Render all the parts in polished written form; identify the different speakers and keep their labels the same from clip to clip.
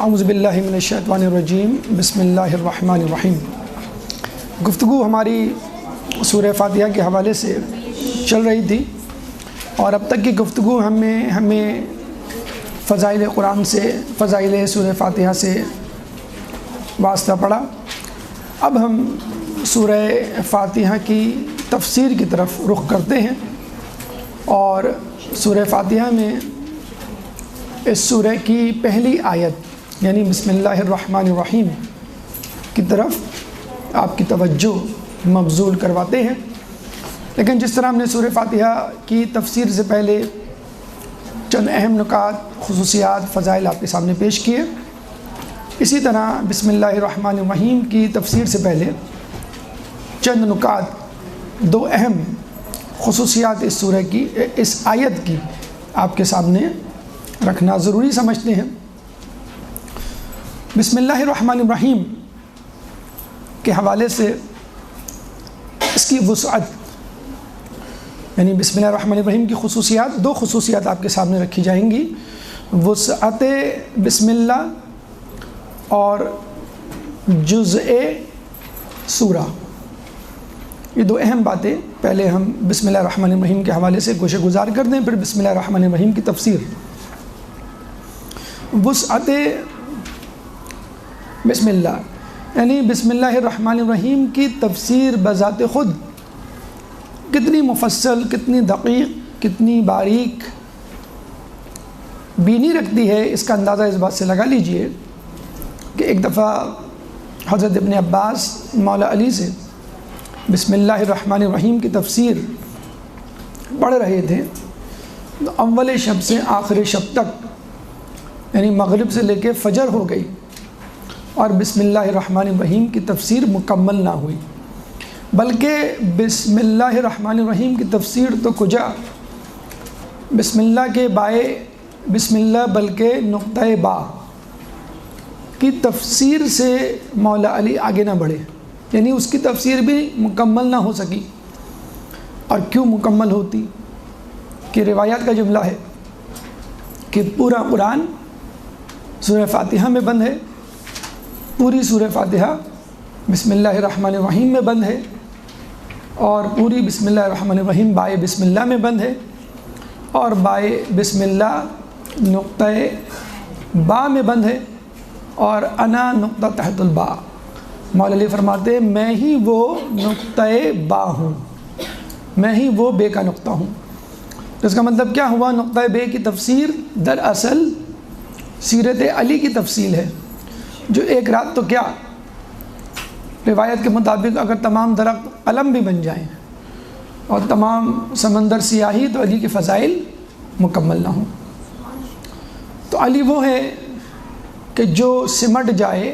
Speaker 1: اعوذ باللہ من الشیطان الرجیم بسم اللہ الرحمن الرحیم۔ گفتگو ہماری سورہ فاتحہ کے حوالے سے چل رہی تھی اور اب تک کی گفتگو ہمیں فضائل قرآن سے، فضائل سورہ فاتحہ سے واسطہ پڑا۔ اب ہم سورہ فاتحہ کی تفسیر کی طرف رخ کرتے ہیں اور سورہ فاتحہ میں اس سورہ کی پہلی آیت یعنی بسم اللہ الرحمن الرحیم کی طرف آپ کی توجہ مبذول کرواتے ہیں۔ لیکن جس طرح ہم نے سورہ فاتحہ کی تفسیر سے پہلے چند اہم نکات، خصوصیات، فضائل آپ کے سامنے پیش کیے، اسی طرح بسم اللہ الرحمن الرحیم کی تفسیر سے پہلے چند نکات، دو اہم خصوصیات اس سورہ کی، اس آیت کی آپ کے سامنے رکھنا ضروری سمجھتے ہیں۔ بسم اللہ الرحمن الرحیم کے حوالے سے اس کی وسعت یعنی بسم اللہ الرحمن الرحیم کی خصوصیات، دو خصوصیات آپ کے سامنے رکھی جائیں گی، وسعت بسم اللہ اور جزء سورہ۔ یہ دو اہم باتیں پہلے ہم بسم اللہ الرحمن الرحیم کے حوالے سے گوشہ گزار کر دیں، پھر بسم اللہ الرحمن الرحیم کی تفسیر۔ وسعت بسم اللہ یعنی بسم اللہ الرحمن الرحیم کی تفسیر بذات خود کتنی مفصل، کتنی دقیق، کتنی باریک بینی رکھتی ہے، اس کا اندازہ اس بات سے لگا لیجئے کہ ایک دفعہ حضرت ابن عباس مولا علی سے بسم اللہ الرحمن الرحیم کی تفسیر پڑھ رہے تھے تو اول شب سے آخر شب تک یعنی مغرب سے لے کے فجر ہو گئی اور بسم اللہ الرحمن الرحیم کی تفسیر مکمل نہ ہوئی، بلکہ بسم اللہ الرحمن الرحیم کی تفسیر تو کجا، بسم اللہ کے بائے بسم اللہ بلکہ نقطہ با کی تفسیر سے مولا علی آگے نہ بڑھے، یعنی اس کی تفسیر بھی مکمل نہ ہو سکی۔ اور کیوں مکمل ہوتی کہ روایات کا جملہ ہے کہ پورا قرآن سورہ فاتحہ میں بند ہے، پوری سورہ فاتحہ بسم اللہ الرحمن الرحیم میں بند ہے، اور پوری بسم اللہ الرحمن الرحیم بائے بسم اللہ میں بند ہے، اور بائے بسم اللہ نقطہ با میں بند ہے، اور انا نقطہ تحت البا۔ مولا علی فرماتے ہیں میں ہی وہ نقطہ با ہوں، میں ہی وہ بے کا نقطہ ہوں۔ اس کا مطلب کیا ہوا؟ نقطہ بے کی تفسیر دراصل سیرت علی کی تفصیل ہے، جو ایک رات تو کیا، روایت کے مطابق اگر تمام درخت قلم بھی بن جائیں اور تمام سمندر سیاہی تو علی کے فضائل مکمل نہ ہوں۔ تو علی وہ ہے کہ جو سمٹ جائے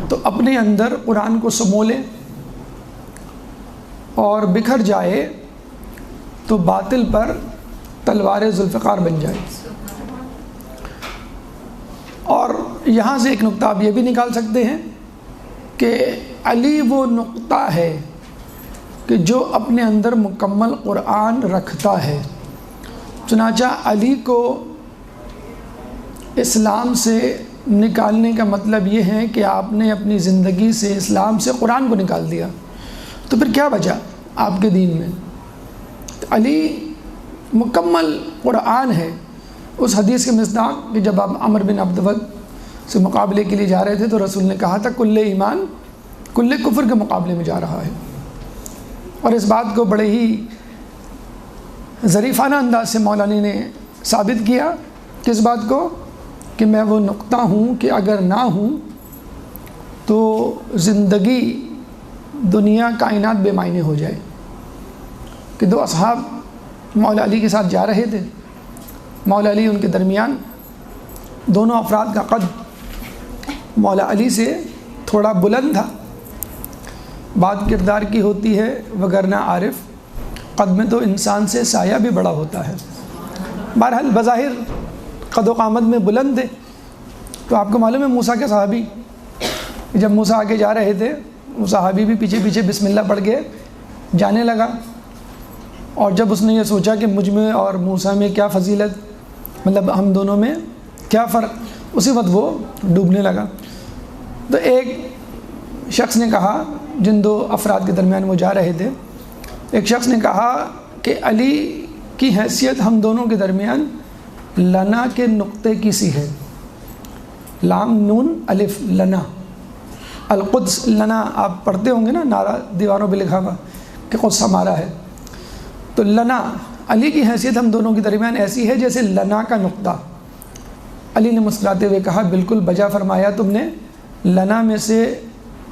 Speaker 1: تو اپنے اندر قرآن کو سمو لے اور بکھر جائے تو باطل پر تلوار ذوالفقار بن جائے۔ اور یہاں سے ایک نقطہ آپ یہ بھی نکال سکتے ہیں کہ علی وہ نقطہ ہے کہ جو اپنے اندر مکمل قرآن رکھتا ہے۔ چنانچہ علی کو اسلام سے نکالنے کا مطلب یہ ہے کہ آپ نے اپنی زندگی سے، اسلام سے قرآن کو نکال دیا، تو پھر کیا بچا آپ کے دین میں؟ علی مکمل قرآن ہے۔ اس حدیث کے مصداق کہ جب آپ عمر بن عبدود سے مقابلے کے لیے جا رہے تھے تو رسول نے کہا تھا کل ایمان کل کفر کے مقابلے میں جا رہا ہے، اور اس بات کو بڑے ہی ظریفانہ انداز سے مولانا نے ثابت کیا، کس بات کو؟ کہ میں وہ نقطہ ہوں کہ اگر نہ ہوں تو زندگی، دنیا، کائنات بے معنی ہو جائے۔ کہ دو اصحاب مولا علی کے ساتھ جا رہے تھے، مولا علی ان کے درمیان، دونوں افراد کا قد مولا علی سے تھوڑا بلند تھا۔ بات کردار کی ہوتی ہے وگرنہ عارف، قد میں تو انسان سے سایہ بھی بڑا ہوتا ہے۔ بہرحال بظاہر قد و قامت میں بلند تھے۔ تو آپ کو معلوم ہے موسیٰ کے صحابی، جب موسیٰ آگے جا رہے تھے، وہ صحابی بھی پیچھے پیچھے بسم اللہ پڑھ کے جانے لگا، اور جب اس نے یہ سوچا کہ مجھ میں اور موسیٰ میں کیا فضیلت، مطلب ہم دونوں میں کیا فرق، اسی وقت وہ ڈوبنے لگا۔ تو ایک شخص نے کہا، جن دو افراد کے درمیان وہ جا رہے تھے، ایک شخص نے کہا کہ علی کی حیثیت ہم دونوں کے درمیان لنا کے نقطے کی سی ہے، لام نون الف لنا، القدس لنا آپ پڑھتے ہوں گے نا، نعرہ دیواروں پہ لکھا ہوا کہ قدس ہمارا ہے، تو لنا علی کی حیثیت ہم دونوں کے درمیان ایسی ہے جیسے لنا کا نقطہ۔ علی نے مسکراتے ہوئے کہا بالکل بجا فرمایا تم نے، لنا میں سے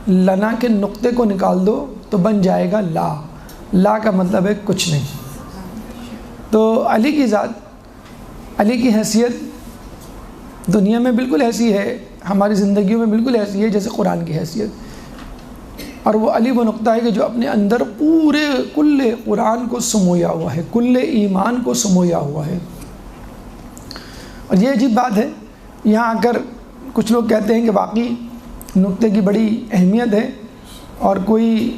Speaker 1: لنا کے نقطے کو نکال دو تو بن جائے گا لا، لا کا مطلب ہے کچھ نہیں۔ تو علی کی ذات، علی کی حیثیت دنیا میں بالکل ایسی ہے، ہماری زندگیوں میں بالکل ایسی ہے جیسے قرآن کی حیثیت، اور وہ علی وہ نقطہ ہے کہ جو اپنے اندر پورے کل قرآن کو سمویا ہوا ہے، کل ایمان کو سمویا ہوا ہے۔ اور یہ عجیب بات ہے، یہاں آ کر کچھ لوگ کہتے ہیں کہ واقعی نقطے کی بڑی اہمیت ہے، اور کوئی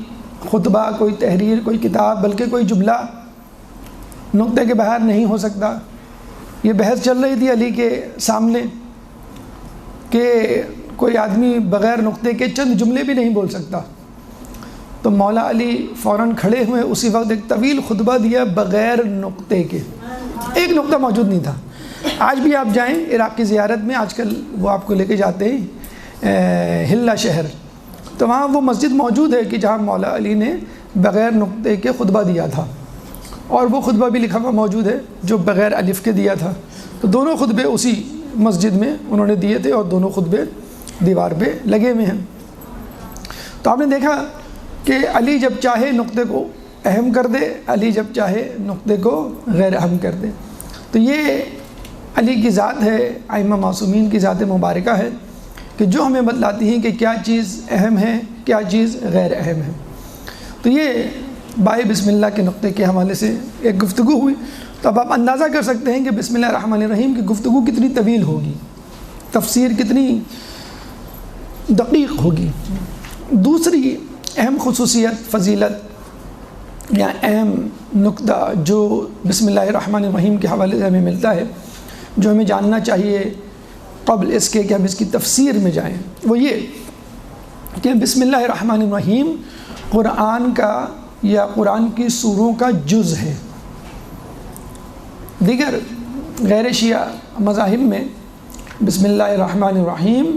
Speaker 1: خطبہ، کوئی تحریر، کوئی کتاب، بلکہ کوئی جملہ نقطے کے بغیر نہیں ہو سکتا۔ یہ بحث چل رہی تھی علی کے سامنے کہ کوئی آدمی بغیر نقطے کے چند جملے بھی نہیں بول سکتا، تو مولا علی فوراً کھڑے ہوئے، اسی وقت ایک طویل خطبہ دیا بغیر نقطے کے، ایک نقطہ موجود نہیں تھا۔ آج بھی آپ جائیں عراق کی زیارت میں، آج کل وہ آپ کو لے کے جاتے ہیں ہلا شہر، تو وہاں وہ مسجد موجود ہے کہ جہاں مولا علی نے بغیر نقطے کے خطبہ دیا تھا، اور وہ خطبہ بھی لکھا ہوا موجود ہے جو بغیر الف کے دیا تھا۔ تو دونوں خطبے اسی مسجد میں انہوں نے دیے تھے، اور دونوں خطبے دیوار پہ لگے ہوئے ہیں۔ تو آپ نے دیکھا کہ علی جب چاہے نقطے کو اہم کر دے، علی جب چاہے نقطے کو غیر اہم کر دے۔ تو یہ علی کی ذات ہے، ائمہ معصومین کی ذات مبارکہ ہے کہ جو ہمیں بتلاتی ہیں کہ کیا چیز اہم ہے، کیا چیز غیر اہم ہے۔ تو یہ بائے بسم اللہ کے نقطے کے حوالے سے ایک گفتگو ہوئی، تو اب آپ اندازہ کر سکتے ہیں کہ بسم اللہ الرحمن الرحیم کی گفتگو کتنی طویل ہوگی، تفسیر کتنی دقیق ہوگی۔ دوسری اہم خصوصیت، فضیلت یا اہم نقطہ جو بسم اللہ الرحمن الرحیم کے حوالے سے ہمیں ملتا ہے، جو ہمیں جاننا چاہیے قبل اس کے کہ ہم اس کی تفسیر میں جائیں، وہ یہ کہ بسم اللہ الرحمن الرحیم قرآن کا یا قرآن کی سوروں کا جز ہے۔ دیگر غیر شیعہ مذاہب میں بسم اللہ الرحمن الرحیم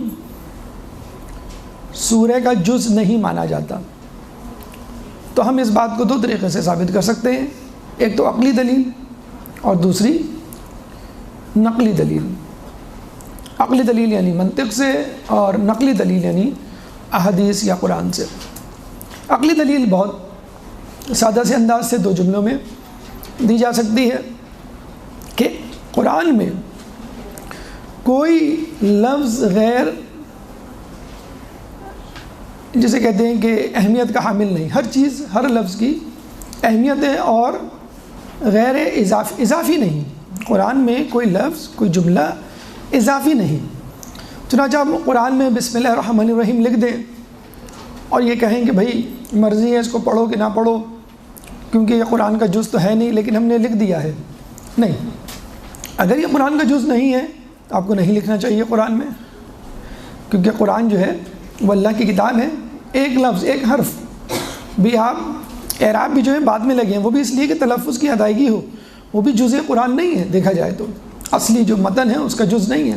Speaker 1: سورہ کا جز نہیں مانا جاتا۔ تو ہم اس بات کو دو طریقے سے ثابت کر سکتے ہیں، ایک تو عقلی دلیل اور دوسری نقلی دلیل۔ عقلی دلیل یعنی منطق سے، اور نقلی دلیل یعنی احادیث یا قرآن سے۔ عقلی دلیل بہت سادہ سے انداز سے دو جملوں میں دی جا سکتی ہے کہ قرآن میں کوئی لفظ غیر، جسے کہتے ہیں کہ اہمیت کا حامل نہیں، ہر چیز، ہر لفظ کی اہمیت ہے اور غیر اضافی نہیں۔ قرآن میں کوئی لفظ، کوئی جملہ اضافی نہیں۔ چنانچہ ہم قرآن میں بسم اللہ الرحمن الرحیم لکھ دیں اور یہ کہیں کہ بھائی مرضی ہے اس کو پڑھو کہ نہ پڑھو، کیونکہ یہ قرآن کا جز تو ہے نہیں، لیکن ہم نے لکھ دیا ہے۔ نہیں، اگر یہ قرآن کا جز نہیں ہے تو آپ کو نہیں لکھنا چاہیے قرآن میں، کیونکہ قرآن جو ہے وہ اللہ کی کتاب ہے۔ ایک لفظ، ایک حرف بھی، آپ اعراب بھی جو ہے بعد میں لگے ہیں، وہ بھی اس لیے کہ تلفظ کی ادائیگی ہو، وہ بھی جزء قرآن نہیں ہے، دیکھا جائے تو اصلی جو متن ہے اس کا جز نہیں ہے۔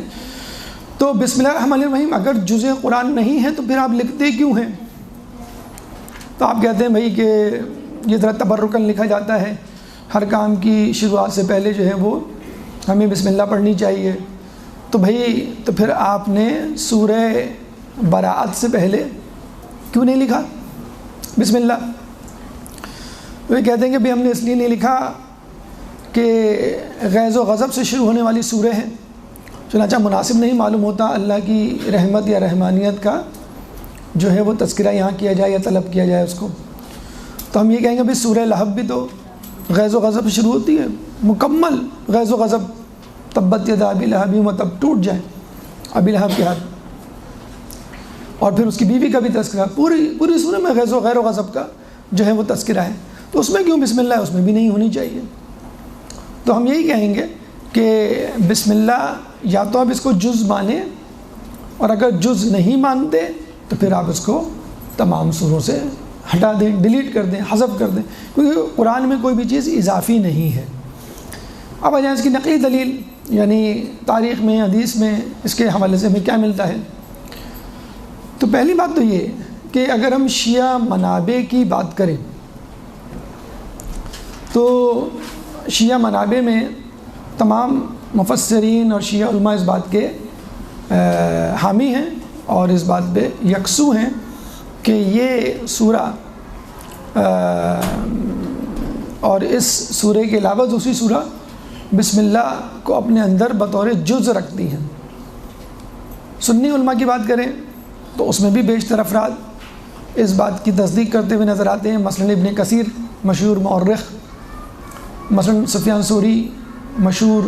Speaker 1: تو بسم اللہ الرحمن الرحیم اگر جزء قرآن نہیں ہے تو پھر آپ لکھتے کیوں ہیں؟ تو آپ کہتے ہیں بھائی کہ یہ ذرا تبرکن لکھا جاتا ہے، ہر کام کی شروعات سے پہلے جو ہے وہ ہمیں بسم اللہ پڑھنی چاہیے۔ تو بھائی تو پھر آپ نے سورہ براءت سے پہلے کیوں نہیں لکھا بسم اللہ؟ وہ کہتے ہیں کہ بھائی ہم نے اس لیے نہیں لکھا کہ غیظ و غضب سے شروع ہونے والی سورہ ہے، چنانچہ مناسب نہیں معلوم ہوتا اللہ کی رحمت یا رحمانیت کا جو ہے وہ تذکرہ یہاں کیا جائے یا طلب کیا جائے اس کو۔ تو ہم یہ کہیں گے بھائی سورہ لہب بھی تو غیظ و غضب سے شروع ہوتی ہے، مکمل غیظ و غضب، تبت یدا ابی لہب وتب، ٹوٹ جائیں ابی لہب کے ہاتھ، اور پھر اس کی بیوی کا بھی تذکرہ، پوری سورہ میں غیظ و غیر و غضب کا جو ہے وہ تذکرہ ہے، تو اس میں کیوں بسم اللہ ہے؟ اس میں بھی نہیں ہونی چاہیے۔ تو ہم یہی کہیں گے کہ بسم اللہ یا تو آپ اس کو جز مانیں اور اگر جز نہیں مانتے تو پھر آپ اس کو تمام سوروں سے ہٹا دیں، ڈیلیٹ کر دیں، حذف کر دیں، کیونکہ قرآن میں کوئی بھی چیز اضافی نہیں ہے۔ اب آ جائیں اس کی نقلی دلیل، یعنی تاریخ میں، حدیث میں اس کے حوالے سے ہمیں کیا ملتا ہے۔ تو پہلی بات تو یہ کہ اگر ہم شیعہ منابع کی بات کریں تو شیعہ منابع میں تمام مفسرین اور شیعہ علماء اس بات کے حامی ہیں اور اس بات پہ یکسو ہیں کہ یہ سورہ اور اس سورہ کے علاوہ دوسری سورہ بسم اللہ کو اپنے اندر بطور جز رکھتی ہیں۔ سنی علماء کی بات کریں تو اس میں بھی بیشتر افراد اس بات کی تصدیق کرتے ہوئے نظر آتے ہیں، مثلا ابن کثیر مشہور مورخ، مثلا سفیان ثوری مشہور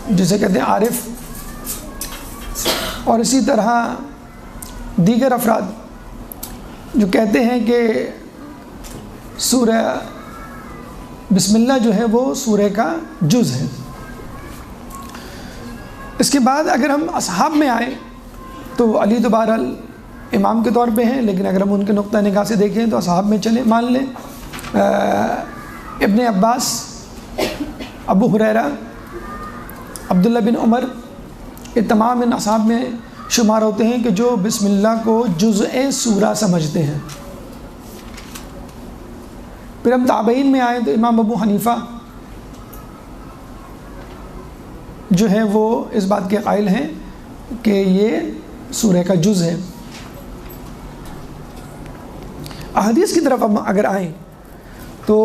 Speaker 1: جسے کہتے ہیں عارف، اور اسی طرح دیگر افراد جو کہتے ہیں کہ سورہ بسم اللہ جو ہے وہ سورہ کا جز ہے۔ اس کے بعد اگر ہم اصحاب میں آئیں تو علی تو بہرحال امام کے طور پہ ہیں، لیکن اگر ہم ان کے نقطہ نگاہ سے دیکھیں تو اصحاب میں چلیں، مان لیں ابن عباس، ابو ہریرہ، عبداللہ بن عمر، یہ تمام ان اصحاب میں شمار ہوتے ہیں کہ جو بسم اللہ کو جزء سورہ سمجھتے ہیں۔ پھر ہم تابعین میں آئیں تو امام ابو حنیفہ جو ہے وہ اس بات کے قائل ہیں کہ یہ سورہ کا جز ہے۔ احادیث کی طرف ہم اگر آئیں تو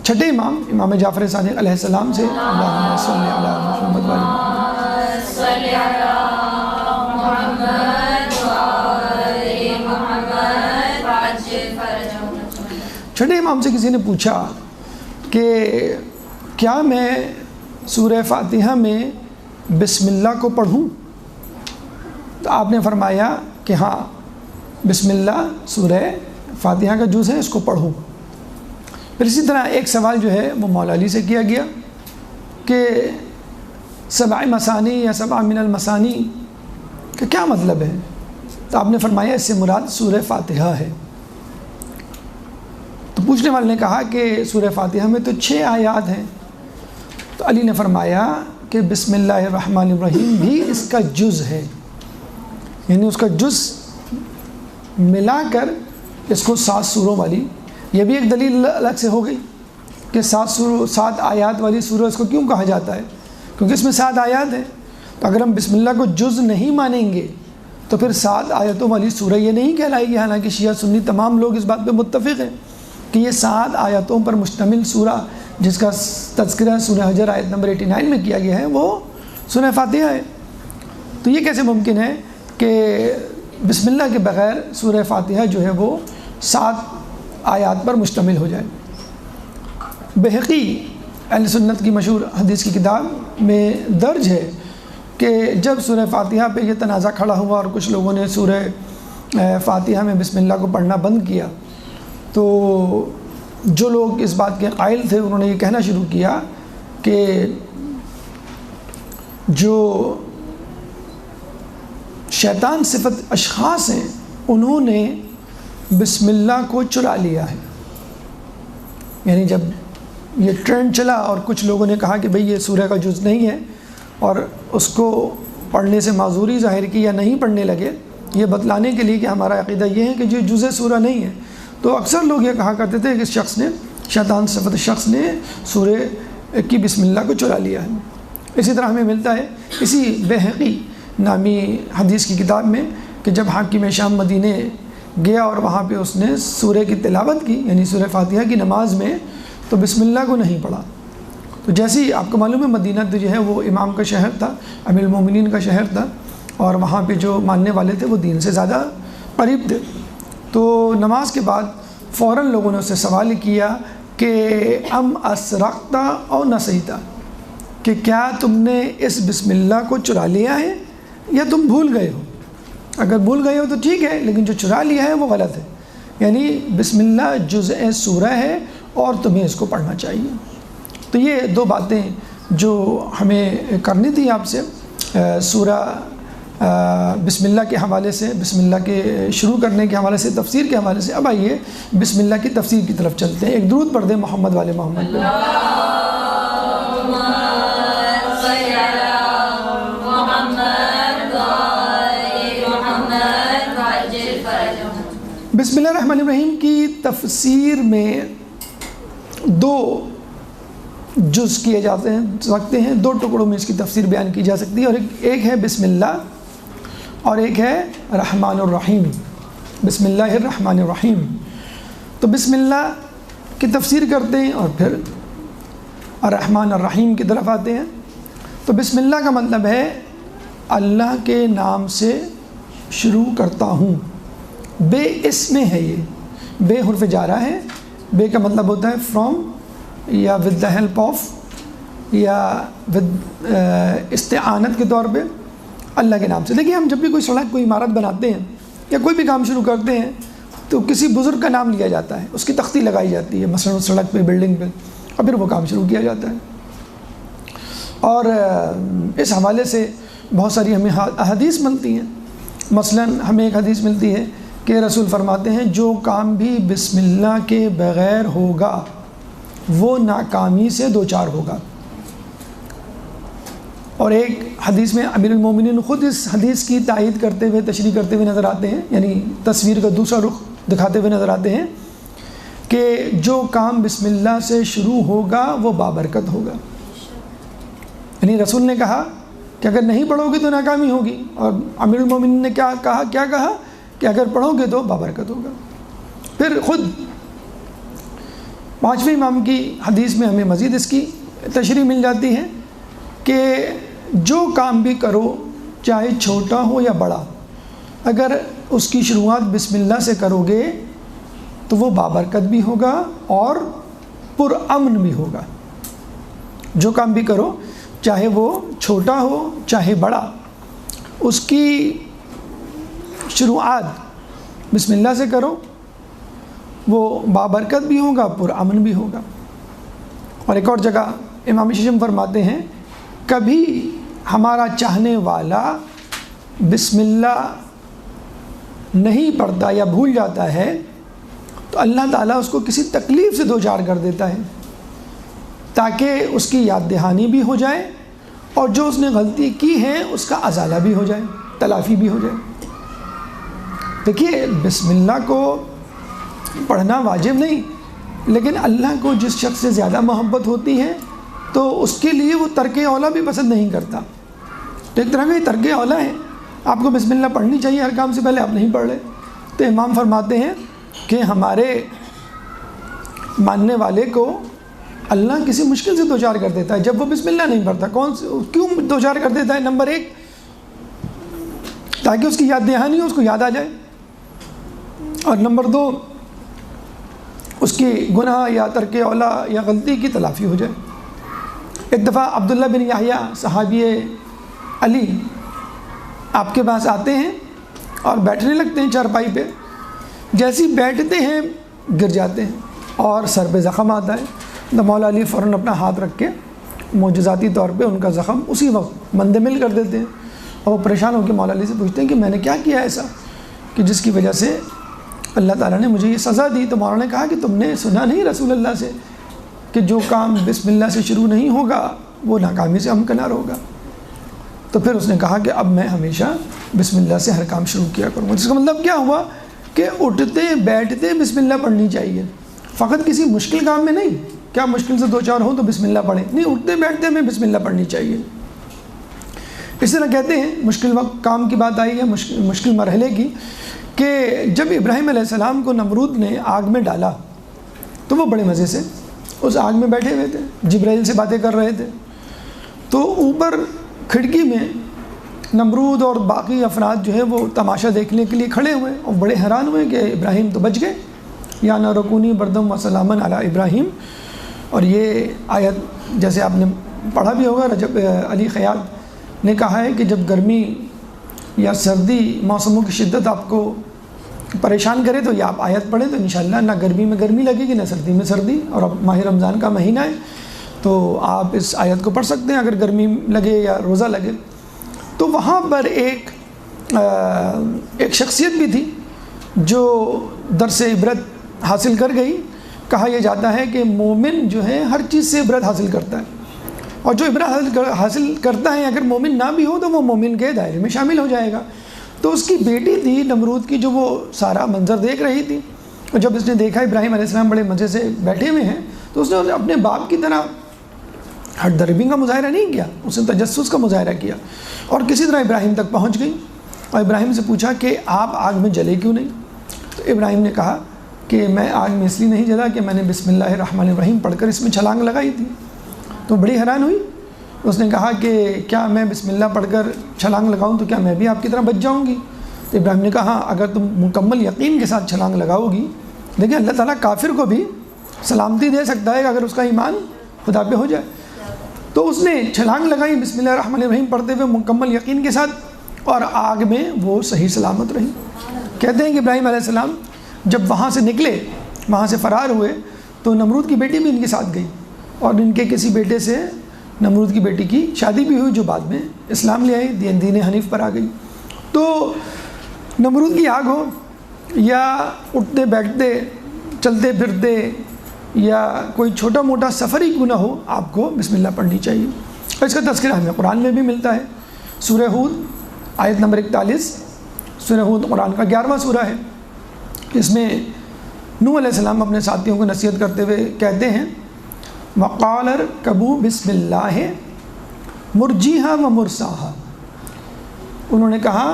Speaker 1: چھٹے امام جعفر صادق علیہ السلام سے اللہم صلی علی محمد و چھٹے امام سے کسی نے پوچھا کہ کیا میں سورہ فاتحہ میں بسم اللہ کو پڑھوں؟ تو آپ نے فرمایا کہ ہاں، بسم اللہ سورہ فاتحہ کا جز ہے، اس کو پڑھوں۔ پھر اسی طرح ایک سوال جو ہے وہ مولا علی سے کیا گیا کہ سبع مثانی یا سبع من المثانی کا کیا مطلب ہے؟ تو آپ نے فرمایا اس سے مراد سورہ فاتحہ ہے۔ تو پوچھنے والے نے کہا کہ سورہ فاتحہ میں تو 6 آیات ہیں، تو علی نے فرمایا کہ بسم اللہ الرحمن الرحیم بھی اس کا جز ہے، یعنی اس کا جز ملا کر اس کو 7 سوروں والی، یہ بھی ایک دلیل الگ سے ہو گئی کہ 7 آیات والی سورہ اس کو کیوں کہا جاتا ہے، کیونکہ اس میں 7 آیات ہیں۔ تو اگر ہم بسم اللہ کو جز نہیں مانیں گے تو پھر 7 آیتوں والی سورہ یہ نہیں کہلائے گی، حالانکہ شیعہ سنی تمام لوگ اس بات پہ متفق ہیں کہ یہ 7 آیتوں پر مشتمل سورہ جس کا تذکرہ سورہ حجر آیت نمبر 89 میں کیا گیا ہے وہ سورہ فاتحہ ہے۔ تو یہ کیسے ممکن ہے کہ بسم اللہ کے بغیر سورہ فاتحہ جو ہے وہ 7 آیات پر مشتمل ہو جائے؟ بہقی اہل سنت کی مشہور حدیث کی کتاب میں درج ہے کہ جب سورہ فاتحہ پہ یہ تنازع کھڑا ہوا اور کچھ لوگوں نے سورہ فاتحہ میں بسم اللہ کو پڑھنا بند کیا، تو جو لوگ اس بات کے قائل تھے انہوں نے یہ کہنا شروع کیا کہ جو شیطان صفت اشخاص ہیں انہوں نے بسم اللہ کو چرا لیا ہے۔ یعنی جب یہ ٹرینڈ چلا اور کچھ لوگوں نے کہا کہ بھئی یہ سورہ کا جز نہیں ہے اور اس کو پڑھنے سے معذوری ظاہر کی یا نہیں پڑھنے لگے، یہ بتلانے کے لیے کہ ہمارا عقیدہ یہ ہے کہ یہ جز سورہ نہیں ہے، تو اکثر لوگ یہ کہا کرتے تھے کہ اس شخص نے، شیطان صفت شخص نے سورہ کی بسم اللہ کو چرا لیا ہے۔ اسی طرح ہمیں ملتا ہے اسی بہقی نامی حدیث کی کتاب میں کہ جب حاکم شام مدینے گیا اور وہاں پہ اس نے سورہ کی تلاوت کی، یعنی سورہ فاتحہ کی نماز میں، تو بسم اللہ کو نہیں پڑھا۔ تو جیسے ہی آپ کو معلوم ہے مدینہ تو جو ہے وہ امام کا شہر تھا، امیر المومنین کا شہر تھا، اور وہاں پہ جو ماننے والے تھے وہ دین سے زیادہ قریب تھے۔ تو نماز کے بعد فوراً لوگوں نے اس سے سوال کیا کہ ام اسرقت او نسیت، کہ کیا تم نے اس بسم اللہ کو چرا لیا ہے یا تم بھول گئے ہو؟ اگر بھول گئے ہو تو ٹھیک ہے، لیکن جو چرا لیا ہے وہ غلط ہے۔ یعنی بسم اللہ جزء سورہ ہے اور تمہیں اس کو پڑھنا چاہیے۔ تو یہ 2 باتیں جو ہمیں کرنی تھی آپ سے، سورہ بسم اللہ کے حوالے سے، بسم اللہ کے شروع کرنے کے حوالے سے، تفسیر کے حوالے سے، اب آئیے بسم اللہ کی تفسیر کی طرف چلتے ہیں۔ ایک درود پڑھ دیں محمد والے محمد پہ۔ بسم اللہ الرحمن الرحیم کی تفسیر میں دو جز کیے جاتے ہیں، سکتے ہیں، دو ٹکڑوں میں اس کی تفسیر بیان کی جا سکتی ہے، اور ایک ہے بسم اللہ اور ایک ہے رحمان الرحیم۔ بسم اللہ الرحمن الرحیم، تو بسم اللہ کی تفسیر کرتے ہیں اور پھر الرحمن الرحیم کی طرف آتے ہیں۔ تو بسم اللہ کا مطلب ہے اللہ کے نام سے شروع کرتا ہوں۔ بے اسم ہے، یہ بے حرف جارہ ہے، بے کا مطلب ہوتا ہے فرام یا ود دا ہیلپ آف یا ود استعانت کے طور پہ اللہ کے نام سے۔ دیکھیے ہم جب بھی کوئی سڑک کوئی عمارت بناتے ہیں یا کوئی بھی کام شروع کرتے ہیں تو کسی بزرگ کا نام لیا جاتا ہے، اس کی تختی لگائی جاتی ہے مثلا اس سڑک پہ، بلڈنگ پہ، اور پھر وہ کام شروع کیا جاتا ہے۔ اور اس حوالے سے بہت ساری ہمیں احادیث ملتی ہیں۔ مثلا ہمیں ایک حدیث ملتی ہے کہ رسول فرماتے ہیں جو کام بھی بسم اللہ کے بغیر ہوگا وہ ناکامی سے دوچار ہوگا۔ اور ایک حدیث میں امیر المومنین خود اس حدیث کی تائید کرتے ہوئے، تشریح کرتے ہوئے نظر آتے ہیں، یعنی تصویر کا دوسرا رخ دکھاتے ہوئے نظر آتے ہیں کہ جو کام بسم اللہ سے شروع ہوگا وہ بابرکت ہوگا۔ یعنی رسول نے کہا کہ اگر نہیں پڑھو گے تو ناکامی ہوگی، اور امیر المومنین نے کیا کہا کہ اگر پڑھو گے تو بابرکت ہوگا۔ پھر خود پانچویں امام کی حدیث میں ہمیں مزید اس کی تشریح مل جاتی ہے کہ جو کام بھی کرو چاہے چھوٹا ہو یا بڑا، اگر اس کی شروعات بسم اللہ سے کرو گے تو وہ بابرکت بھی ہوگا اور پرامن بھی ہوگا۔ جو کام بھی کرو چاہے وہ چھوٹا ہو چاہے بڑا، اس کی شروعات بسم اللہ سے کرو، وہ بابرکت بھی ہوگا، پرامن بھی ہوگا۔ اور ایک اور جگہ امام ششم فرماتے ہیں کبھی ہمارا چاہنے والا بسم اللہ نہیں پڑھتا یا بھول جاتا ہے تو اللہ تعالیٰ اس کو کسی تکلیف سے دوچار کر دیتا ہے تاکہ اس کی یاد دہانی بھی ہو جائے اور جو اس نے غلطی کی ہے اس کا ازالہ بھی ہو جائے، تلافی بھی ہو جائے۔ دیکھیے بسم اللہ کو پڑھنا واجب نہیں، لیکن اللہ کو جس شخص سے زیادہ محبت ہوتی ہے تو اس کے لیے وہ ترک اولا بھی پسند نہیں کرتا۔ تو ایک طرح کا یہ ترک اولا ہے، آپ کو بسم اللہ پڑھنی چاہیے ہر کام سے پہلے، آپ نہیں پڑھ رہے۔ تو امام فرماتے ہیں کہ ہمارے ماننے والے کو اللہ کسی مشکل سے دوچار کر دیتا ہے جب وہ بسم اللہ نہیں پڑھتا۔ کیوں دوچار کر دیتا ہے؟ نمبر ایک، تاکہ اس کی یاد دہانی ہو، اس کو یاد آ جائے، اور نمبر دو، اس کی گناہ یا ترک اولا یا غلطی کی تلافی ہو جائے۔ ایک دفعہ عبداللہ بن یحییٰ صحابی علی آپ کے پاس آتے ہیں اور بیٹھنے لگتے ہیں چارپائی پہ، جیسے ہی بیٹھتے ہیں گر جاتے ہیں اور سر پہ زخم آتا ہے۔ تو مولا علی فوراً اپنا ہاتھ رکھ کے معجزاتی طور پہ ان کا زخم اسی وقت مندمل کر دیتے ہیں، اور وہ پریشان ہو کے مولا علی سے پوچھتے ہیں کہ میں نے کیا کیا ایسا کہ جس کی وجہ سے اللہ تعالیٰ نے مجھے یہ سزا دی؟ تو مولانا نے کہا کہ تم نے سنا نہیں رسول اللہ سے کہ جو کام بسم اللہ سے شروع نہیں ہوگا وہ ناکامی سے ہمکنار ہوگا؟ تو پھر اس نے کہا کہ اب میں ہمیشہ بسم اللہ سے ہر کام شروع کیا کروں گا۔ جس کا مطلب کیا ہوا کہ اٹھتے بیٹھتے بسم اللہ پڑھنی چاہیے، فقط کسی مشکل کام میں نہیں، کیا مشکل سے دو چار ہو تو بسم اللہ پڑھیں، نہیں، اٹھتے بیٹھتے ہمیں بسم اللہ پڑھنی چاہیے۔ اس طرح کہتے ہیں مشکل وقت کام کی بات آئی ہے، مشکل مرحلے کی، کہ جب ابراہیم علیہ السلام کو نمرود نے آگ میں ڈالا تو وہ بڑے مزے سے اس آگ میں بیٹھے ہوئے تھے، جبرائیل سے باتیں کر رہے تھے، تو اوپر کھڑکی میں نمرود اور باقی افراد جو ہے وہ تماشا دیکھنے کے لیے کھڑے ہوئے اور بڑے حیران ہوئے کہ ابراہیم تو بچ گئے، یا نہ رکونی بردم و سلامن علی ابراہیم۔ اور یہ آیت جیسے آپ نے پڑھا بھی ہوگا، رجب علی خیاط نے کہا ہے کہ جب گرمی یا سردی موسموں کی شدت آپ کو پریشان کرے تو یہ آپ آیت پڑھیں تو انشاءاللہ نہ گرمی میں گرمی لگے گی نہ سردی میں سردی۔ اور اب ماہ رمضان کا مہینہ ہے تو آپ اس آیت کو پڑھ سکتے ہیں اگر گرمی لگے یا روزہ لگے۔ تو وہاں پر ایک شخصیت بھی تھی جو درس عبرت حاصل کر گئی. کہا یہ جاتا ہے کہ مومن جو ہے ہر چیز سے عبرت حاصل کرتا ہے, اور جو عبرت حاصل کرتا ہے اگر مومن نہ بھی ہو تو وہ مومن کے دائرے میں شامل ہو جائے گا. تو اس کی بیٹی تھی نمرود کی, جو وہ سارا منظر دیکھ رہی تھی, اور جب اس نے دیکھا ابراہیم علیہ السلام بڑے مزے سے بیٹھے ہوئے ہیں تو اس نے اپنے باپ کی طرح ہٹ دربی کا مظاہرہ نہیں کیا, اس نے تجسس کا مظاہرہ کیا, اور کسی طرح ابراہیم تک پہنچ گئی اور ابراہیم سے پوچھا کہ آپ آگ میں جلے کیوں نہیں؟ تو ابراہیم نے کہا کہ میں آگ میں اس لیے نہیں جلا کہ میں نے بسم اللہ الرحمن الرحیم پڑھ کر اس میں چھلانگ لگائی تھی. تو بڑی حیران ہوئی. اس نے کہا کہ کیا میں بسم اللہ پڑھ کر چھلانگ لگاؤں تو کیا میں بھی آپ کی طرح بچ جاؤں گی؟ تو ابراہیم نے کہا ہاں, اگر تم مکمل یقین کے ساتھ چھلانگ لگاؤ گی. دیکھیں اللہ تعالیٰ کافر کو بھی سلامتی دے سکتا ہے اگر اس کا ایمان خدا پہ ہو جائے. تو اس نے چھلانگ لگائی بسم اللہ الرحمن الرحیم پڑھتے ہوئے مکمل یقین کے ساتھ, اور آگ میں وہ صحیح سلامت رہی. کہتے ہیں کہ ابراہیم علیہ السلام جب وہاں سے نکلے, وہاں سے فرار ہوئے, تو نمرود کی بیٹی بھی ان کے ساتھ گئی, اور ان کے کسی بیٹے سے نمرود کی بیٹی کی شادی بھی ہوئی جو بعد میں اسلام لے آئی, دین حنیف پر آ گئی. تو نمرود کی آگ ہو یا اٹھتے بیٹھتے چلتے پھرتے یا کوئی چھوٹا موٹا سفر ہی کیوں نہ ہو, آپ کو بسم اللہ پڑھنی چاہیے. اور اس کا تذکرہ ہمیں قرآن میں بھی ملتا ہے. سورہ ہود آیت نمبر 41, سورہ ہود قرآن کا 11واں سورہ ہے. اس میں نوح علیہ السلام اپنے ساتھیوں کو نصیحت کرتے ہوئے کہتے ہیں وَقَالَ ارْكَبُوا بِسْمِ اللَّهِ مُرْجِيهَا وَمُرْسَاهَا. انہوں نے کہا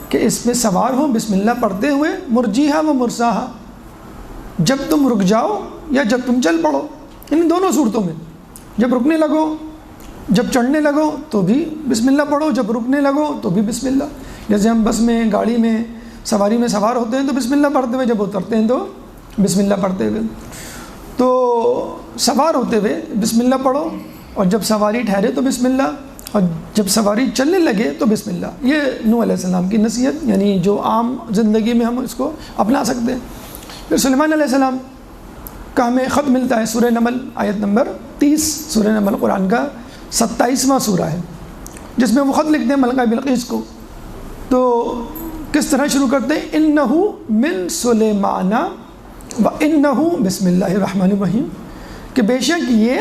Speaker 1: کہ اس میں سوار ہو بسم اللہ پڑھتے ہوئے مُرْجِيهَا وَمُرْسَاهَا, جب تم رک جاؤ یا جب تم چل پڑو. ان دونوں صورتوں میں, جب رکنے لگو جب چڑھنے لگو تو بھی بسم اللہ پڑھو, جب رکنے لگو تو بھی بسم اللہ. جیسے ہم بس میں, گاڑی میں, سواری میں سوار ہوتے ہیں تو بسم اللہ پڑھتے ہوئے, جب اترتے ہیں تو بسم اللہ پڑھتے ہوئے. تو سوار ہوتے ہوئے بسم اللہ پڑھو, اور جب سواری ٹھہرے تو بسم اللہ, اور جب سواری چلنے لگے تو بسم اللہ. یہ نوح علیہ السلام کی نصیحت, یعنی جو عام زندگی میں ہم اس کو اپنا سکتے ہیں. پھر سلیمان علیہ السلام کا ہمیں خط ملتا ہے سورہ نمل آیت نمبر 30. سورہ نمل قرآن کا 27واں سورہ ہے, جس میں وہ خط لکھتے ہیں ملکہ بلقیس کو. تو کس طرح شروع کرتے ہیں انہو من سلیمان و انہو بسم اللہ الرحمن الرحیم, کہ بے شک یہ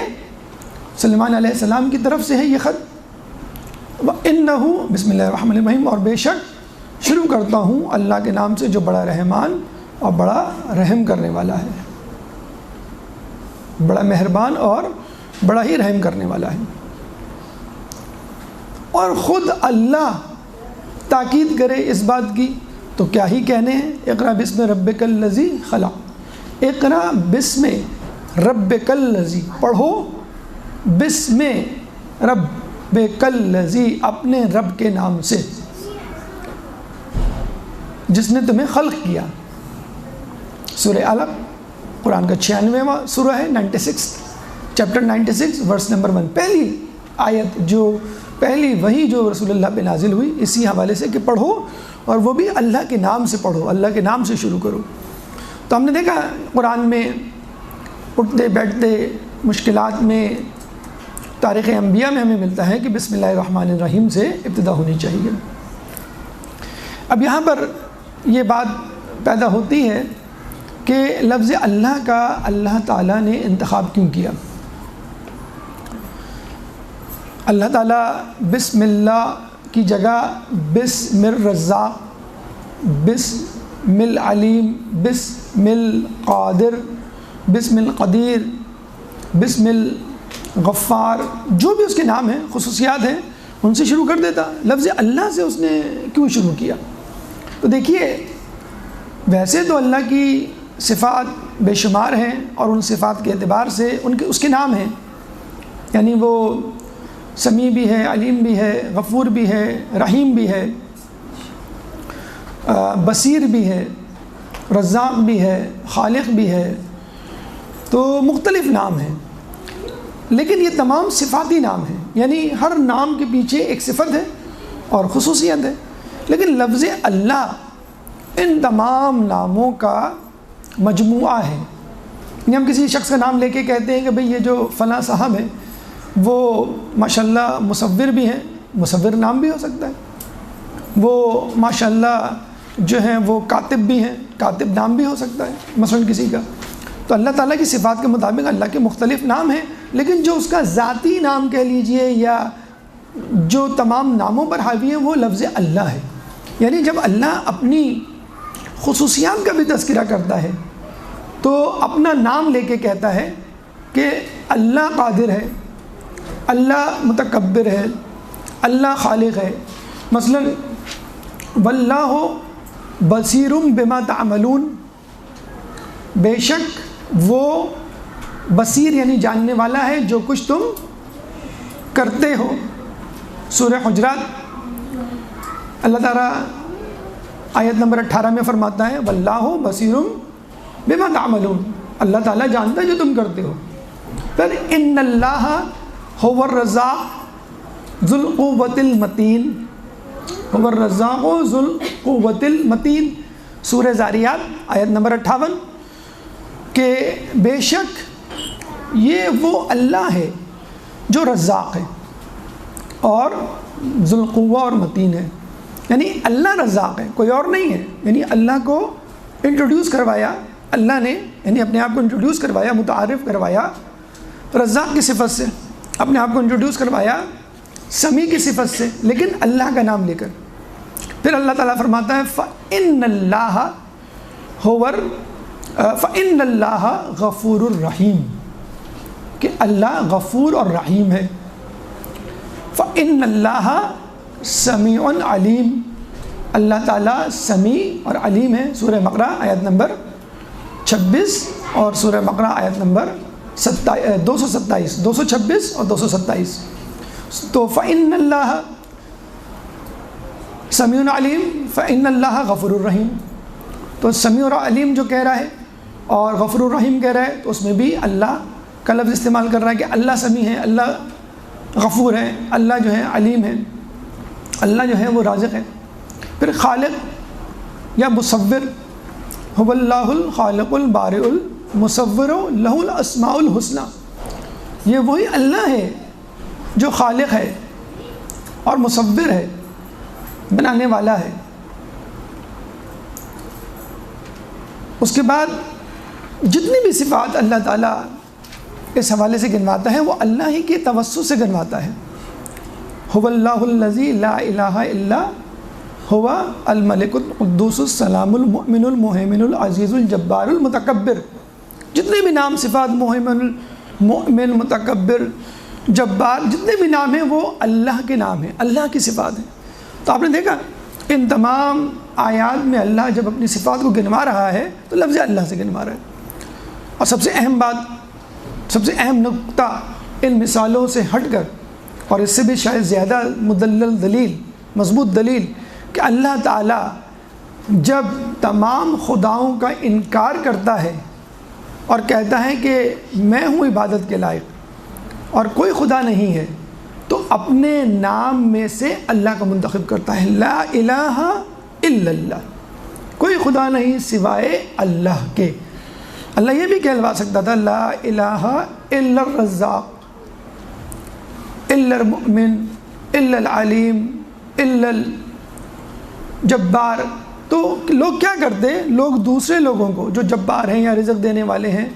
Speaker 1: سلیمان علیہ السلام کی طرف سے ہے یہ خط, و انہو بسم اللہ الرحمن الرحیم, اور بے شک شروع کرتا ہوں اللہ کے نام سے جو بڑا رحمان اور بڑا رحم کرنے والا ہے, بڑا مہربان اور بڑا ہی رحم کرنے والا ہے. اور خود اللہ تاکید کرے اس بات کی تو کیا ہی کہنے ہیں. اقرا بسم ربک الذی خلق, اقرا بسم ربک الذی, پڑھو بسم ربک الذی, اپنے رب کے نام سے جس نے تمہیں خلق کیا. سورہ علق قرآن کا 96واں سورہ ہے, 96 چیپٹر 96 ورس نمبر 1. پہلی آیت جو پہلی وہی جو رسول اللہ پہ نازل ہوئی اسی حوالے سے کہ پڑھو, اور وہ بھی اللہ کے نام سے پڑھو, اللہ کے نام سے شروع کرو. تو ہم نے دیکھا قرآن میں اٹھتے بیٹھتے مشکلات میں, تاریخ انبیاء میں ہمیں ملتا ہے کہ بسم اللہ الرحمن الرحیم سے ابتدا ہونی چاہیے. اب یہاں پر یہ بات پیدا ہوتی ہے کہ لفظ اللہ کا اللہ تعالیٰ نے انتخاب کیوں کیا. اللہ تعالیٰ بسم اللہ کی جگہ بسم الرزاق, بسم العلیم, بسم القادر, بسم القدیر, بسم الغفار, جو بھی اس کے نام ہیں, خصوصیات ہیں, ان سے شروع کر دیتا. لفظ اللہ سے اس نے کیوں شروع کیا؟ تو دیکھیے ویسے تو اللہ کی صفات بے شمار ہیں, اور ان صفات کے اعتبار سے اس کے نام ہیں, یعنی وہ سمیع بھی ہے, علیم بھی ہے, غفور بھی ہے, رحیم بھی ہے, بصیر بھی ہے, رزاق بھی ہے, خالق بھی ہے. تو مختلف نام ہیں, لیکن یہ تمام صفاتی نام ہیں, یعنی ہر نام کے پیچھے ایک صفت ہے اور خصوصیت ہے. لیکن لفظ اللہ ان تمام ناموں کا مجموعہ ہے. یعنی ہم کسی شخص کا نام لے کے کہتے ہیں کہ بھئی یہ جو فلاں صاحب ہے وہ ماشاءاللہ مصور بھی ہیں, مصور نام بھی ہو سکتا ہے, وہ ماشاءاللہ جو ہیں وہ کاتب بھی ہیں، کاتب نام بھی ہو سکتا ہے مثلا کسی کا. تو اللہ تعالیٰ کی صفات کے مطابق اللہ کے مختلف نام ہیں، لیکن جو اس کا ذاتی نام کہہ لیجئے یا جو تمام ناموں پر حاوی ہے وہ لفظ اللہ ہے. یعنی جب اللہ اپنی خصوصیات کا بھی تذکرہ کرتا ہے تو اپنا نام لے کے کہتا ہے کہ اللہ قادر ہے، اللہ متکبر ہے، اللہ خالق ہے. مثلا واللہ بصیر بما تعملون، بے شک وہ بصیر یعنی جاننے والا ہے جو کچھ تم کرتے ہو. سورہ حجرات اللہ تعالیٰ آیت نمبر 18 میں فرماتا ہے واللہ بصیر بما تعملون، اللہ تعالیٰ جانتا ہے جو تم کرتے ہو. پھر ان اللہ هو الرزاق ذو القوة المتین، هو الرزاق ذو القوة المتین، سورہ ذاریات آیت نمبر 58 کہ بے شک یہ وہ اللہ ہے جو رزاق ہے اور ذو القوہ اور متین ہے. یعنی اللہ رزاق ہے، کوئی اور نہیں ہے. یعنی اللہ کو انٹروڈیوس کروایا اللہ نے، یعنی اپنے آپ کو انٹروڈیوس کروایا، متعارف کروایا رزاق کی صفت سے، اپنے آپ کو انٹروڈیوس کروایا سمیع کی صفت سے، لیکن اللہ کا نام لے کر. پھر اللہ تعالیٰ فرماتا ہے فَإِنَّ اللَّهَ غَفُورٌ الرحیم، کہ اللہ غفور اور رحیم ہے. فَإِنَّ اللَّهَ سَمِيعٌ علیم، اللہ تعالیٰ سمیع اور علیم ہے. سورہ بقرہ آیت نمبر 26 اور سورہ بقرہ آیت نمبر 227، 226 اور 227. تو فَإِنَّ اللَّهَ سمیع علیم فَإِنَّ اللَّهَ غفور الرحیم. تو سمیع اور علیم جو کہہ رہا ہے اور غفور الرحیم کہہ رہا ہے تو اس میں بھی اللہ کا لفظ استعمال کر رہا ہے کہ اللہ سمیع ہے، اللہ غفور ہے، اللہ جو ہے علیم ہے، اللہ جو ہے وہ رازق ہے. پھر خالق یا مصور، هو اللہ الخالق البارئ المصور لہ الاسماء الحسنی، یہ وہی اللہ ہے جو خالق ہے اور مصور ہے، بنانے والا ہے. اس کے بعد جتنی بھی صفات اللہ تعالیٰ اس حوالے سے گنواتا ہے وہ اللہ ہی کے توسط سے گنواتا ہے. هو اللہ الذی لا الہ الا هو الملک القدوس السلام المؤمن المہیمن العزیز الجبار المتکبر. جتنے بھی نام صفات مہیمن، مؤمن، متکبر، جبار، جتنے بھی نام ہیں وہ اللہ کے نام ہیں، اللہ کی صفات ہیں. تو آپ نے دیکھا ان تمام آیات میں اللہ جب اپنی صفات کو گنوا رہا ہے تو لفظ اللہ سے گنوا رہا ہے. اور سب سے اہم بات، سب سے اہم نقطہ ان مثالوں سے ہٹ کر، اور اس سے بھی شاید زیادہ مدلل دلیل، مضبوط دلیل، کہ اللہ تعالیٰ جب تمام خداؤں کا انکار کرتا ہے اور کہتا ہے کہ میں ہوں عبادت کے لائق اور کوئی خدا نہیں ہے، تو اپنے نام میں سے اللہ کا منتخب کرتا ہے، لا الہ الا اللہ، کوئی خدا نہیں سوائے اللہ کے. اللہ یہ بھی کہلوا سکتا تھا لا الہ الا الرزاق الا المؤمن الا العلیم الا الجبار. تو لوگ کیا کرتے؟ لوگ دوسرے لوگوں کو جو جبار ہیں یا رزق دینے والے ہیں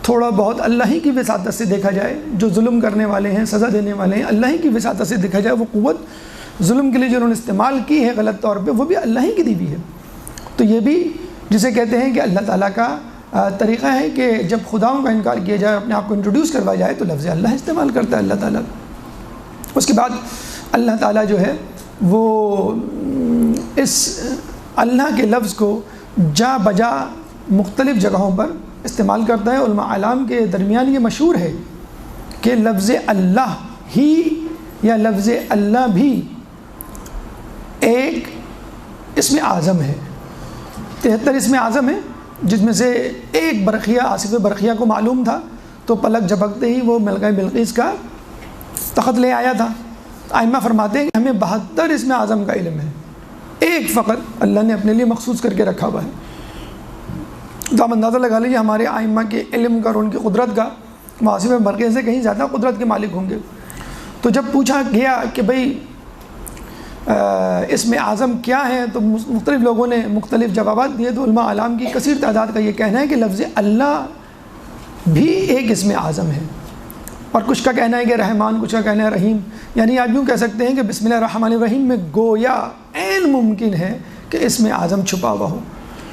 Speaker 1: تھوڑا بہت اللہ ہی کی وساطت سے دیکھا جائے، جو ظلم کرنے والے ہیں، سزا دینے والے ہیں، اللہ ہی کی وساطت سے دیکھا جائے، وہ قوت ظلم کے لیے جو انہوں نے استعمال کی ہے غلط طور پہ وہ بھی اللہ ہی کی دی ہوئی ہے. تو یہ بھی جسے کہتے ہیں کہ اللہ تعالیٰ کا طریقہ ہے کہ جب خداؤں کا انکار کیا جائے، اپنے آپ کو انٹروڈیوس کروایا جائے تو لفظ اللہ استعمال کرتا ہے اللہ تعالیٰ. اس کے بعد اللہ تعالیٰ جو ہے وہ اس اللہ کے لفظ کو جا بجا مختلف جگہوں پر استعمال کرتا ہے. علماء اعلام کے درمیان یہ مشہور ہے کہ لفظ اللہ ہی یا لفظ اللہ بھی ایک اسم اعظم ہے. 73 اسم اعظم ہے، جس میں سے ایک برقیہ، آصف برقیہ کو معلوم تھا تو پلک جھپکتے ہی وہ ملکہ بلقیس کا تخت لے آیا تھا. ائمہ فرماتے ہیں کہ ہمیں 72 اسم اعظم کا علم ہے، ایک فقط اللہ نے اپنے لیے مخصوص کر کے رکھا ہوا ہے. تو آپ اندازہ لگا لیجیے ہمارے ائمہ کے علم کا اور ان کی قدرت کا، آصف برقیہ سے کہیں زیادہ قدرت کے مالک ہوں گے. تو جب پوچھا گیا کہ بھئی اسم اعظم کیا ہے تو مختلف لوگوں نے مختلف جوابات دیے. تو علماء اعلام کی کثیر تعداد کا یہ کہنا ہے کہ لفظ اللہ بھی ایک اسم اعظم ہے, اور کچھ کا کہنا ہے کہ رحمان, کچھ کا کہنا ہے رحیم. یعنی آپ یوں کہہ سکتے ہیں کہ بسم اللہ الرحمن الرحیم میں گویا عین ممکن ہے کہ اسم اعظم چھپا ہوا ہو,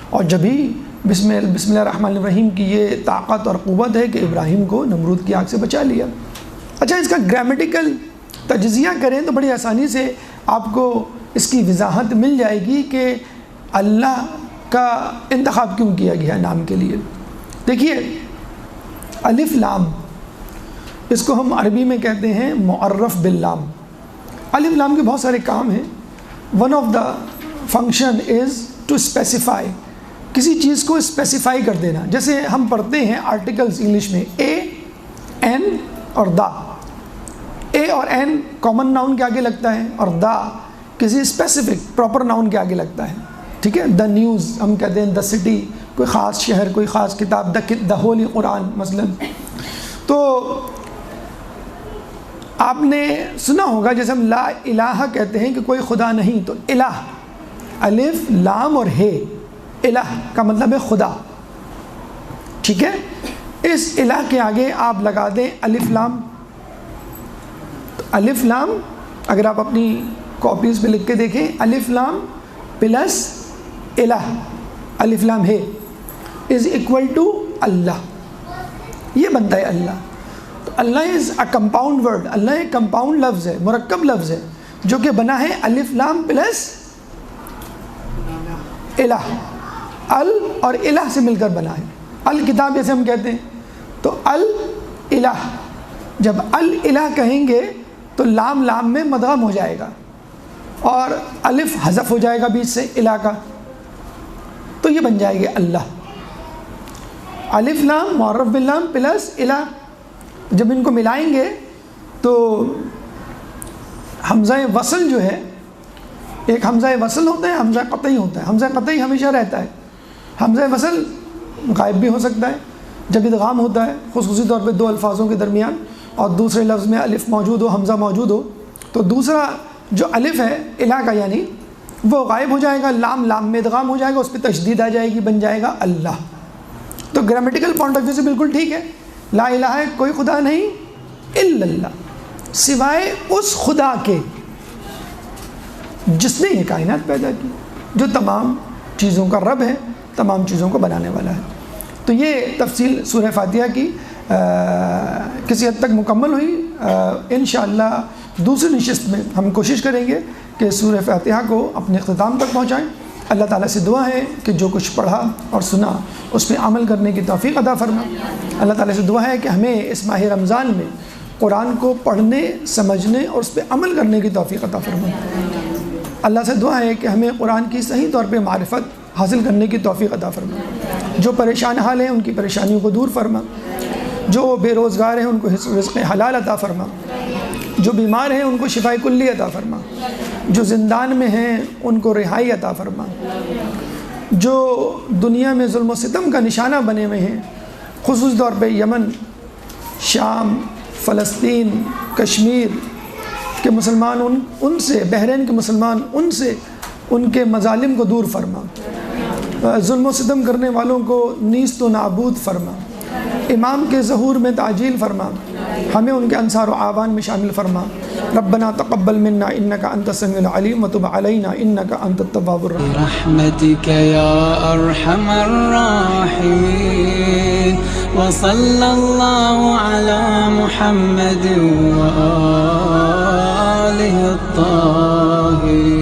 Speaker 1: اور جبھی بسم اللہ الرحمن الرحیم کی یہ طاقت اور قوت ہے کہ ابراہیم کو نمرود کی آگ سے بچا لیا. اچھا, اس کا گرامیٹیکل تجزیہ کریں تو بڑی آسانی سے آپ کو اس کی وضاحت مل جائے گی کہ اللہ کا انتخاب کیوں کیا گیا نام کے لیے. دیکھیے, الف لام, اس کو ہم عربی میں کہتے ہیں معرف باللام. الف لام کے بہت سارے کام ہیں. One of the function is to specify, کسی چیز کو اسپیسیفائی کر دینا. جیسے ہم پڑھتے ہیں آرٹیکلز انگلش میں اے, این اور دا. اے اور این کامن ناؤن کے آگے لگتا ہے, اور دا کسی اسپیسیفک پراپر ناؤن کے آگے لگتا ہے. ٹھیک ہے, دا نیوز ہم کہتے ہیں, دا سٹی کوئی خاص شہر, کوئی خاص کتاب, دا ہولی قرآن مثلا. تو آپ نے سنا ہوگا جیسے ہم لا الہ کہتے ہیں کہ کوئی خدا نہیں, تو الہ الف لام اور ہے, الہ کا مطلب ہے خدا. ٹھیک ہے, اس الہ کے آگے آپ لگا دیں الف لام. تو الف لام اگر آپ اپنی کاپیز پہ لکھ کے دیکھیں, الف لام پلس الہ, الف لام ہے از اکول ٹو اللہ, یہ بنتا ہے اللہ. تو اللہ از اے کمپاؤنڈ ورڈ, اللہ ایک کمپاؤنڈ لفظ ہے, مرکب لفظ ہے, جو کہ بنا ہے الف لام پلس الہ. ال اور الہ سے مل کر بنا ہے. الکتاب جیسے ہم کہتے ہیں, تو الہ, جب الہ کہیں گے تو لام لام میں مدغم ہو جائے گا, اور الف حذف ہو جائے گا بیچ سے الہ کا, تو یہ بن جائے گی اللہ. الف لام معرف باللام پلس الہ, جب ان کو ملائیں گے تو حمزہ وصل جو ہے, ایک حمزہ وصل ہوتا ہے, حمزہ قطعی ہوتا ہے. حمزہ قطعی ہمیشہ رہتا ہے, حمزہ وصل غائب بھی ہو سکتا ہے جب ادغام ہوتا ہے, خصوصی طور پہ دو الفاظوں کے درمیان, اور دوسرے لفظ میں الف موجود ہو, حمزہ موجود ہو, تو دوسرا جو الف ہے الہ کا یعنی وہ غائب ہو جائے گا, لام لام میں ادغام ہو جائے گا, اس پہ تشدید آ جائے گی, بن جائے گا اللہ. تو گرامیٹیکل پوائنٹ آف ویو سے بالکل ٹھیک ہے. لا الہ ہے, کوئی خدا نہیں الا اللہ, سوائے اس خدا کے جس نے یہ کائنات پیدا کی, جو تمام چیزوں کا رب ہے, تمام چیزوں کو بنانے والا ہے. تو یہ تفصیل سورہ فاتحہ کی کسی حد تک مکمل ہوئی. انشاءاللہ دوسری نشست میں ہم کوشش کریں گے کہ سورہ فاتحہ کو اپنے اختتام تک پہنچائیں. اللہ تعالیٰ سے دعا ہے کہ جو کچھ پڑھا اور سنا اس پہ عمل کرنے کی توفیق عطا فرما. اللہ تعالیٰ سے دعا ہے کہ ہمیں اس ماہ رمضان میں قرآن کو پڑھنے, سمجھنے اور اس پہ عمل کرنے کی توفیق عطا فرما. اللہ سے دعا ہے کہ ہمیں قرآن کی صحیح طور پہ معرفت حاصل کرنے کی توفیق عطا فرما. جو پریشان حال ہیں ان کی پریشانیوں کو دور فرما, جو بے روزگار ہیں ان کو رزق حلال عطا فرما, جو بیمار ہیں ان کو شفاء کلی عطا فرما, جو زندان میں ہیں ان کو رہائی عطا فرما, جو دنیا میں ظلم و ستم کا نشانہ بنے ہوئے ہیں خصوص طور پہ یمن, شام, فلسطین, کشمیر کے مسلمان, ان سے, بحرین کے مسلمان, ان سے ان کے مظالم کو دور فرما, ظلم و ستم کرنے والوں کو نیست و نابود فرما, امام کے ظہور میں تعجیل فرما, ہمیں ان کے انصار و اعوان میں شامل فرما. ربنا تقبل منا انك انت السميع العليم وتب علينا انك انت التواب الرحيم.
Speaker 2: برحمتك يا ارحم الراحمين وصلى الله على محمد وآله الطاهرين.